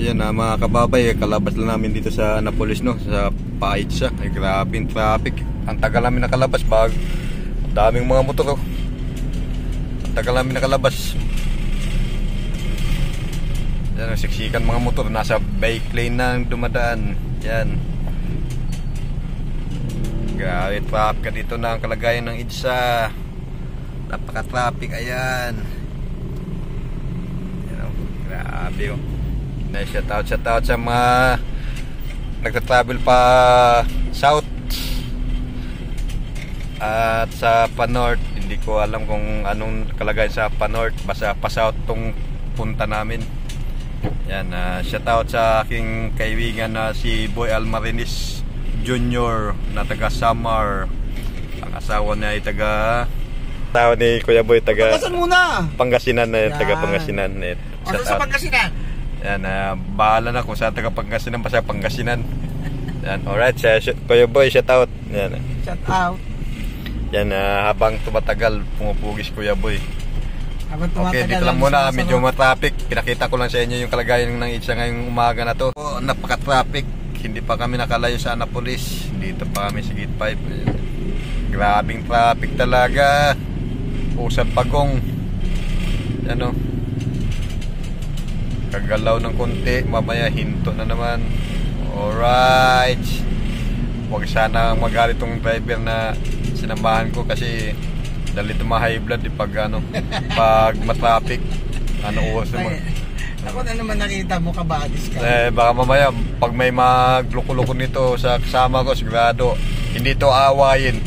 Ayan na mga kababay, kalabas lang namin dito sa Annapolis, no, sa Paitsa. Ay grabe yung traffic. Ang tagal namin nakalabas, daming mga motor, oh. Ang tagal namin nakalabas. Yan, siksikan mga motor, nasa bike lane na dumadaan. Yan. Grabe traffic dito na ang kalagayan ng EDSA. Napaka-traffic, ayan. Yan, oh. Grabe, oh. Shout out sa mga nagta-travel pa south at sa pa-north. Hindi ko alam kung anong kalagayan sa pa-north, basta pa-south tong punta namin. Yan, shout out sa aking kaibigan na si Boy Almarinis Jr. na taga Samar. Ang asawa niya ay taga ni Kuya Boy taga Pangasinan, taga Pangasinan. Ano sa Pangasinan? Yan, bahala na kung saan taga Pangasinan, basta Pangasinan. Yan, alright, Kuya Boy, shout out. Yan. Shout out. Yan, habang tumatagal, pumupugis Kuya Boy. Habang tumatagal. Okay, dito lang muna, medyo ma-traffic. Pinakita ko lang sa inyo yung kalagayan ng EDSA ngayong umaga na to. Oh, napaka-traffic. Hindi pa kami nakalayo sa Annapolis. Dito pa kami sa Gate 5. Grabing traffic talaga. Usad pagong. Yan, oh. Kagalaw ng konti, mamaya hinto na naman. Alright. Huwag sana magalit tong driver na sinamahan ko kasi dalito ma-high blood pag pag matraffic. Oras naman. Ako na naman nakita mo, kabadis ka. Baka mamaya pag may magluko-luko nito sa kasama ko, sigurado hindi to awayin.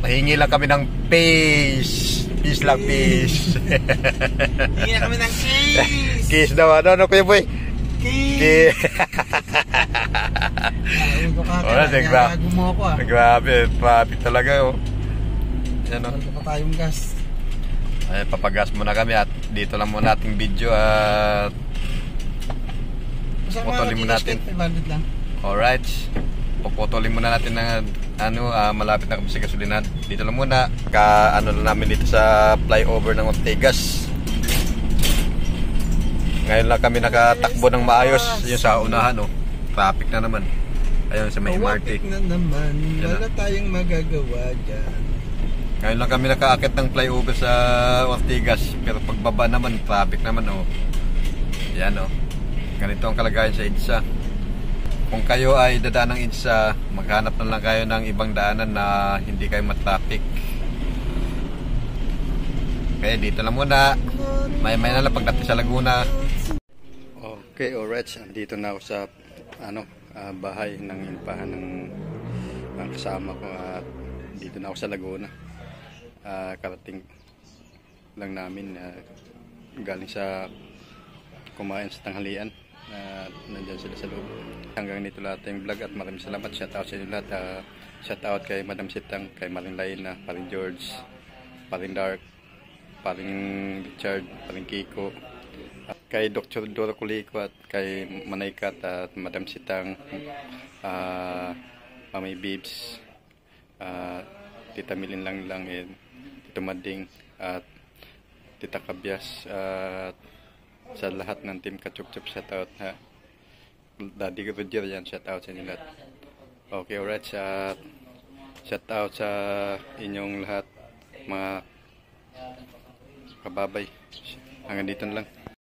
Hingi lang kami ng peace. Peace lang, peace. Hingi na kami ng kiss. Kiss daw, ano Kuya Boy? Kiss. Grabe, traffic talaga, oh. Yan, oh. Wala pa tayong gas. Ay, papagas muna kami at dito lang muna ating video at putulin muna natin. 500 lang. Alright. Puputulin muna natin ng malapit na kami sa gasolinahan. Dito lang muna. Lang namin dito sa flyover ng Ortigas. Ngayon lang kami nakatakbo ng maayos. Yung sa unahan, oh. Traffic na naman. Ayun sa may MRT. Traffic na naman. Wala tayong magagawa dyan. Ngayon lang kami nakaakit ng flyover sa Ortigas. Pero pagbaba naman, traffic naman, oh. Yan, oh. Ganito ang kalagayan sa EDSA. Kung kayo ay dadaan ng EDSA, maghanap na lang kayo ng ibang daanan na hindi kayo matraffic. Okay, dito lang muna. May na lang pagdating sa Laguna. Okay, alright. Dito na ako sa bahay ng inupahan ng kasama ko at dito na ako sa Laguna. Karating lang namin galing sa kumain sa tanghalian. Nandyan sila sa loob. Hanggang dito lahat yung vlog at maraming salamat. Shout out sa inyo lahat. Shout out kay Madam Sitang, kay Maring Laina, Paring George, Paring Dark, Paring Richard, Paring Kiko, at kay Dr. Dora Kuliko at kay Manaykat at Madam Sitang, Mamay Bibs, Tita Milin lang Tito Mading at Tita Kabyas at sa lahat ng team Kachukchup, shout out ha. Daddy Roger yan, shout out sa inyo lahat. Okay, alright, shout out sa inyong lahat mga kababay. Hanggang dito na lang.